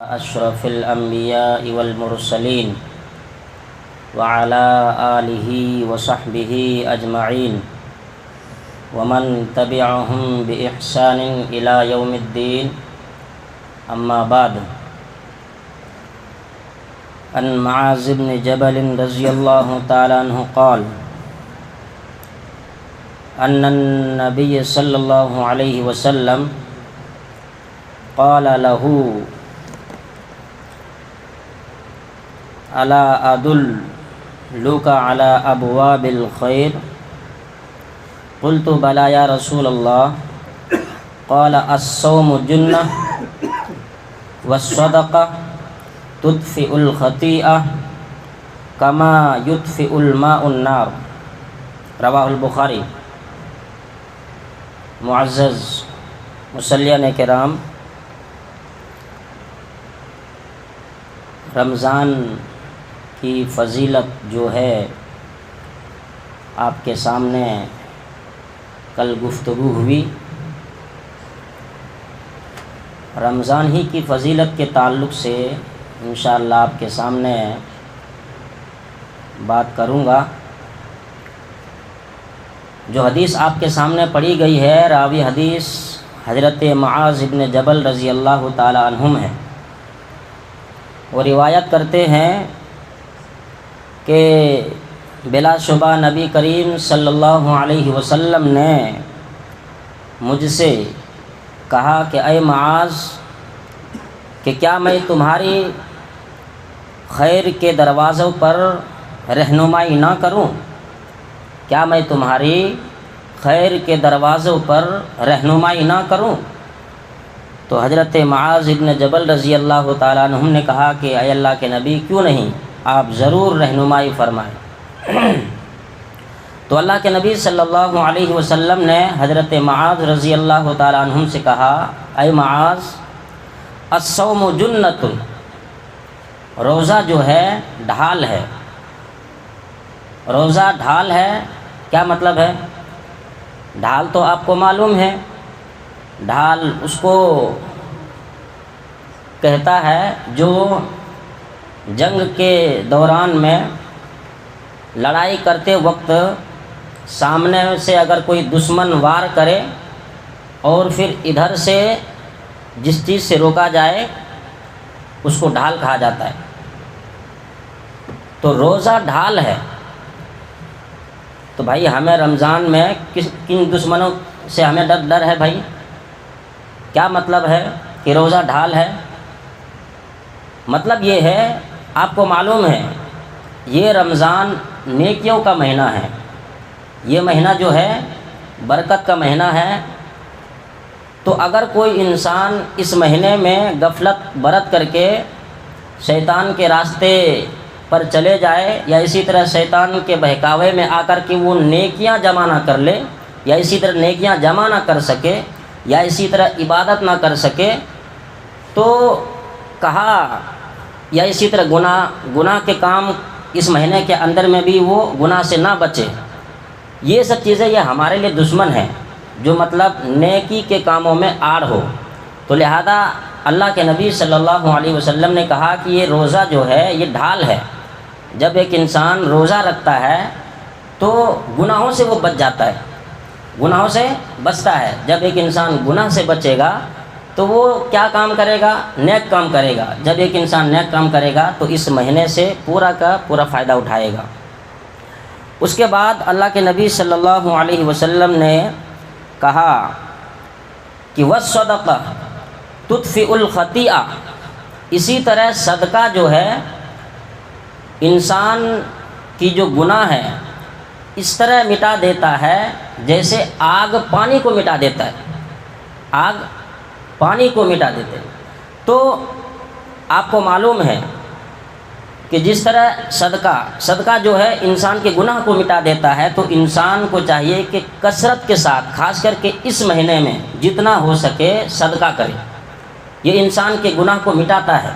أشرف الأنبياء والمرسلين وعلى آله وصحبه أجمعين ومن تبعهم بإحسان إلى يوم الدين أما بعد. عن معاذ بن جبل رضي الله تعالى عنه قال أن النبي صلى الله عليه وسلم قال له ألا أدلك على أبواب الخير؟ قلت بلى يا رسول الله. قال الصوم جنة والصدقة تطفئ الخطيئة كما يطفئ الماء النار. رواہ البخاری. معزز مصلیان کرام، رمضان کی فضیلت جو ہے آپ کے سامنے کل گفتگو ہوئی. رمضان ہی کی فضیلت کے تعلق سے انشاءاللہ آپ کے سامنے بات کروں گا. جو حدیث آپ کے سامنے پڑھی گئی ہے، راوی حدیث حضرت معاذ بن جبل رضی اللہ تعالی عنہم ہے. وہ روایت کرتے ہیں کہ بلا شبہ نبی کریم صلی اللہ علیہ وسلم نے مجھ سے کہا کہ اے معاذ، کہ کیا میں تمہاری خیر کے دروازوں پر رہنمائی نہ کروں؟ کیا میں تمہاری خیر کے دروازوں پر رہنمائی نہ کروں؟ تو حضرت معاذ ابن جبل رضی اللہ تعالیٰ عنہ نے کہا کہ اے اللہ کے نبی، کیوں نہیں، آپ ضرور رہنمائی فرمائیں. تو اللہ کے نبی صلی اللہ علیہ وسلم نے حضرت معاذ رضی اللہ تعالیٰ عنہ سے کہا، اے معاذ، الصوم جنۃ، روزہ جو ہے ڈھال ہے. روزہ ڈھال ہے. کیا مطلب ہے؟ ڈھال تو آپ کو معلوم ہے. ڈھال اس کو کہتا ہے جو جنگ کے دوران میں لڑائی کرتے وقت سامنے سے اگر کوئی دشمن وار کرے اور پھر ادھر سے جس چیز سے روکا جائے اس کو ڈھال کہا جاتا ہے. تو روزہ ڈھال ہے. تو بھائی ہمیں رمضان میں کن دشمنوں سے ہمیں ڈر ہے بھائی؟ کیا مطلب ہے کہ روزہ ڈھال ہے؟ مطلب یہ ہے، آپ کو معلوم ہے یہ رمضان نیکیوں کا مہینہ ہے. یہ مہینہ جو ہے برکت کا مہینہ ہے. تو اگر کوئی انسان اس مہینے میں غفلت برت کر کے شیطان کے راستے پر چلے جائے، یا اسی طرح شیطان کے بہکاوے میں آ کر کے وہ نیکیاں جمع نہ کر لے، یا اسی طرح نیکیاں جمع نہ کر سکے، یا اسی طرح عبادت نہ کر سکے، تو کہا، یا اسی طرح گناہ کے کام اس مہینے کے اندر میں بھی وہ گناہ سے نہ بچے، یہ سب چیزیں یہ ہمارے لیے دشمن ہیں، جو مطلب نیکی کے کاموں میں آڑ ہو. تو لہذا اللہ کے نبی صلی اللہ علیہ وسلم نے کہا کہ یہ روزہ جو ہے یہ ڈھال ہے. جب ایک انسان روزہ رکھتا ہے تو گناہوں سے وہ بچ جاتا ہے، گناہوں سے بچتا ہے. جب ایک انسان گناہ سے بچے گا تو وہ کیا کام کرے گا؟ نیک کام کرے گا. جب ایک انسان نیک کام کرے گا تو اس مہینے سے پورا کا پورا فائدہ اٹھائے گا. اس کے بعد اللہ کے نبی صلی اللہ علیہ وسلم نے کہا کہ والصدقہ تطفئ الخطیئہ، اسی طرح صدقہ جو ہے انسان کی جو گناہ ہے اس طرح مٹا دیتا ہے جیسے آگ پانی کو مٹا دیتا ہے. آگ پانی کو مٹا دیتے. تو آپ کو معلوم ہے کہ جس طرح صدقہ جو ہے انسان کے گناہ کو مٹا دیتا ہے، تو انسان کو چاہیے کہ کثرت کے ساتھ، خاص کر کے اس مہینے میں جتنا ہو سکے صدقہ کرے. یہ انسان کے گناہ کو مٹاتا ہے.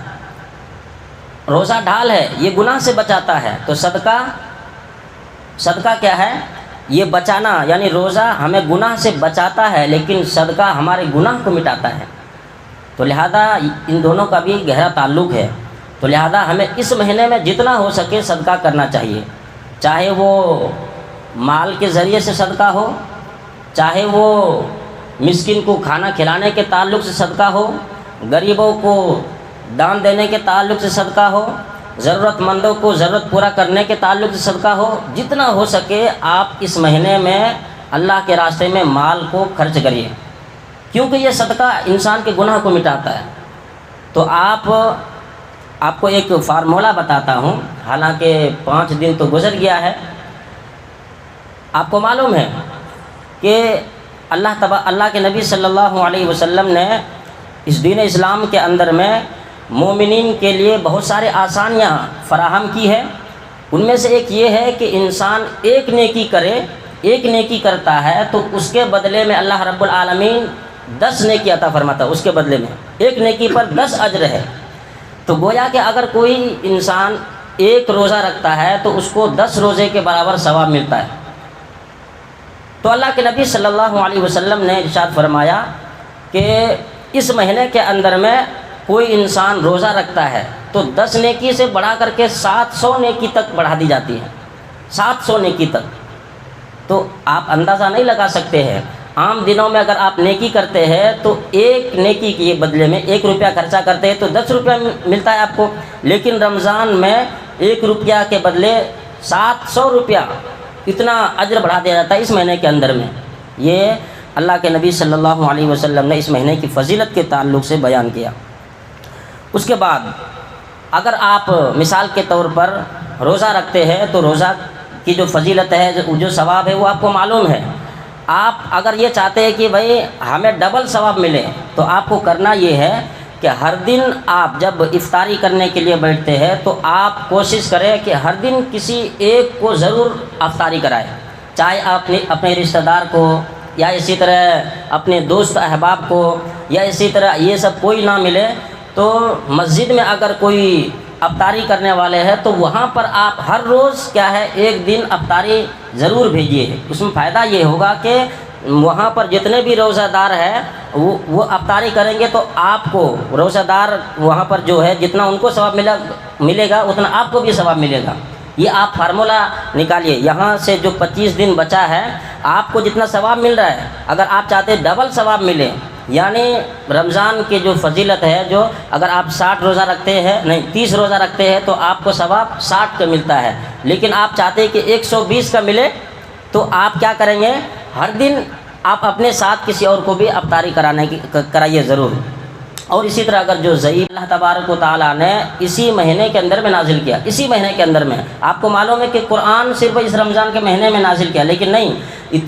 روزہ ڈھال ہے، یہ گناہ سے بچاتا ہے. تو صدقہ کیا ہے؟ یہ بچانا، یعنی روزہ ہمیں گناہ سے بچاتا ہے لیکن صدقہ ہمارے گناہ کو مٹاتا ہے. تو لہذا ان دونوں کا بھی گہرا تعلق ہے. تو لہذا ہمیں اس مہینے میں جتنا ہو سکے صدقہ کرنا چاہیے، چاہے وہ مال کے ذریعے سے صدقہ ہو، چاہے وہ مسکین کو کھانا کھلانے کے تعلق سے صدقہ ہو، غریبوں کو دان دینے کے تعلق سے صدقہ ہو، ضرورت مندوں کو ضرورت پورا کرنے کے تعلق سے صدقہ ہو. جتنا ہو سکے آپ اس مہینے میں اللہ کے راستے میں مال کو خرچ کریے، کیونکہ یہ صدقہ انسان کے گناہ کو مٹاتا ہے. تو آپ کو ایک فارمولہ بتاتا ہوں، حالانکہ 5 دن تو گزر گیا ہے. آپ کو معلوم ہے کہ اللہ کے نبی صلی اللہ علیہ وسلم نے اس دین اسلام کے اندر میں مومنین کے لیے بہت سارے آسانیاں فراہم کی ہے. ان میں سے ایک یہ ہے کہ انسان ایک نیکی کرتا ہے تو اس کے بدلے میں اللہ رب العالمین 10 نیکی عطا فرماتا ہے. اس کے بدلے میں ایک نیکی پر 10 اجر ہے. تو گویا کہ اگر کوئی انسان ایک روزہ رکھتا ہے تو اس کو 10 روزے کے برابر ثواب ملتا ہے. تو اللہ کے نبی صلی اللہ علیہ وسلم نے ارشاد فرمایا کہ اس مہینے کے اندر میں کوئی انسان روزہ رکھتا ہے تو 10 نیکی سے بڑھا کر کے 700 نیکی تک بڑھا دی جاتی ہے. 700 نیکی تک. تو آپ اندازہ نہیں لگا سکتے ہیں. عام دنوں میں اگر آپ نیکی کرتے ہیں تو ایک نیکی کے بدلے میں 1 روپیہ خرچہ کرتے ہیں تو 10 روپیہ ملتا ہے آپ کو. لیکن رمضان میں 1 روپیہ کے بدلے 700 روپیہ اتنا اجر بڑھا دیا جاتا ہے اس مہینے کے اندر میں. یہ اللہ کے نبی صلی اللہ علیہ وسلم نے اس مہینے کی فضیلت کے تعلق سے بیان کیا. اس کے بعد اگر آپ مثال کے طور پر روزہ رکھتے ہیں تو روزہ کی جو فضیلت ہے، جو ثواب ہے، وہ آپ کو معلوم ہے. آپ اگر یہ چاہتے ہیں کہ بھائی ہمیں ڈبل ثواب ملے تو آپ کو کرنا یہ ہے کہ ہر دن آپ جب افطاری کرنے کے لیے بیٹھتے ہیں تو آپ کوشش کریں کہ ہر دن کسی ایک کو ضرور افطاری کرائیں، چاہے آپ اپنے رشتہ دار کو یا اسی طرح اپنے دوست احباب کو یا اسی طرح یہ سب کوئی نہ ملے تو مسجد میں اگر کوئی افطاری کرنے والے ہیں تو وہاں پر آپ ہر روز کیا ہے ایک دن افطاری ضرور بھیجیے. اس میں فائدہ یہ ہوگا کہ وہاں پر جتنے بھی روزہ دار ہیں وہ افطاری کریں گے تو آپ کو روزہ دار وہاں پر جو ہے جتنا ان کو ثواب ملے گا اتنا آپ کو بھی ثواب ملے گا. یہ آپ فارمولہ نکالیے. یہاں سے جو 25 دن بچا ہے آپ کو جتنا ثواب مل رہا ہے، اگر آپ چاہتے ہیں ڈبل ثواب ملے، یعنی رمضان کی جو فضیلت ہے، جو اگر آپ 60 روزہ رکھتے ہیں، نہیں 30 روزہ رکھتے ہیں تو آپ کو ثواب 60 کا ملتا ہے. لیکن آپ چاہتے ہیں کہ 120 کا ملے تو آپ کیا کریں گے، ہر دن آپ اپنے ساتھ کسی اور کو بھی افطاری کرائیے ضرور. اور اسی طرح اگر جو ضعیف اللہ تبارک و تعالیٰ نے اسی مہینے کے اندر میں نازل کیا، اسی مہینے کے اندر میں، آپ کو معلوم ہے کہ قرآن صرف اس رمضان کے مہینے میں نازل کیا، لیکن نہیں،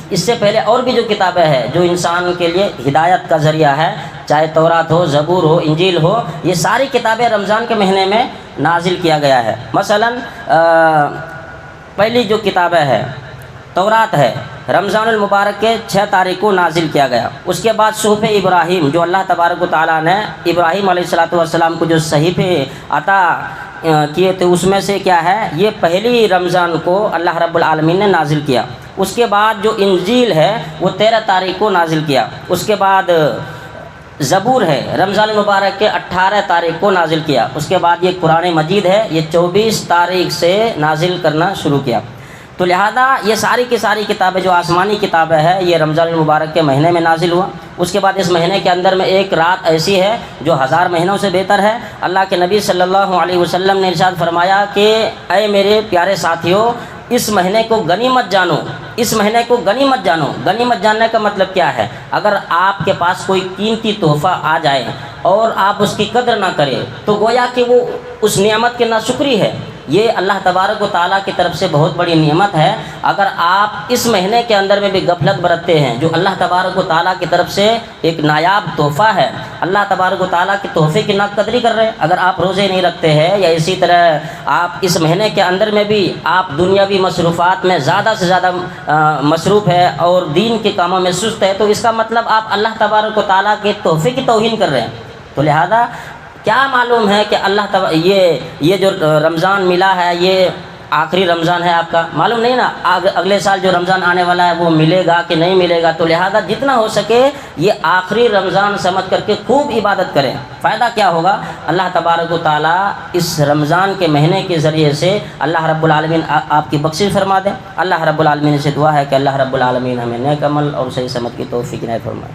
اس سے پہلے اور بھی جو کتابیں ہیں جو انسان کے لیے ہدایت کا ذریعہ ہے، چاہے تورات ہو، زبور ہو، انجیل ہو، یہ ساری کتابیں رمضان کے مہینے میں نازل کیا گیا ہے. مثلا پہلی جو کتابیں ہے تورات ہے، رمضان المبارک کے 6 تاریخ کو نازل کیا گیا. اس کے بعد صحف ابراہیم، جو اللہ تبارک و تعالیٰ نے ابراہیم علیہ السلام کو جو صحیفے عطا کیے تھے اس میں سے کیا ہے، یہ پہلی رمضان کو اللہ رب العالمین نے نازل کیا. اس کے بعد جو انجیل ہے وہ 13 تاریخ کو نازل کیا. اس کے بعد زبور ہے، رمضان المبارک کے 18 تاریخ کو نازل کیا. اس کے بعد یہ قرآن مجید ہے، یہ 24 تاریخ سے نازل کرنا شروع کیا. تو لہذا یہ ساری کی ساری کتابیں جو آسمانی کتابیں ہیں یہ رمضان المبارک کے مہینے میں نازل ہوا. اس کے بعد اس مہینے کے اندر میں ایک رات ایسی ہے جو 1000 مہینوں سے بہتر ہے. اللہ کے نبی صلی اللہ علیہ وسلم نے ارشاد فرمایا کہ اے میرے پیارے ساتھیوں، اس مہینے کو غنیمت جانو، اس مہینے کو غنیمت جانو. غنیمت جاننے کا مطلب کیا ہے، اگر آپ کے پاس کوئی قیمتی تحفہ آ جائے اور آپ اس کی قدر نہ کریں تو گویا کہ وہ اس نعمت کے ناشکری ہے. یہ اللہ تبارک و تعالیٰ کی طرف سے بہت بڑی نعمت ہے. اگر آپ اس مہینے کے اندر میں بھی غفلت برتتے ہیں، جو اللہ تبارک و تعالیٰ کی طرف سے ایک نایاب تحفہ ہے، اللہ تبارک و تعالیٰ کے تحفے کی ناقدری کر رہے ہیں. اگر آپ روزے نہیں رکھتے ہیں یا اسی طرح آپ اس مہینے کے اندر میں بھی آپ دنیاوی مصروفات میں زیادہ سے زیادہ مصروف ہے اور دین کے کاموں میں سست ہے، تو اس کا مطلب آپ اللہ تبارک و تعالیٰ کے تحفے کی توہین کر رہے ہیں. تو لہذا کیا معلوم ہے کہ یہ جو رمضان ملا ہے یہ آخری رمضان ہے آپ کا، معلوم نہیں نا اگلے سال جو رمضان آنے والا ہے وہ ملے گا کہ نہیں ملے گا، تو لہذا جتنا ہو سکے یہ آخری رمضان سمجھ کر کے خوب عبادت کریں۔ فائدہ کیا ہوگا؟ اللہ تبارک و تعالیٰ اس رمضان کے مہینے کے ذریعے سے اللہ رب العالمین آپ کی بخشش فرما دیں۔ اللہ رب العالمین سے دعا ہے کہ اللہ رب العالمین ہمیں نیک عمل اور صحیح سمجھ کی توفیق عنایت فرمائے۔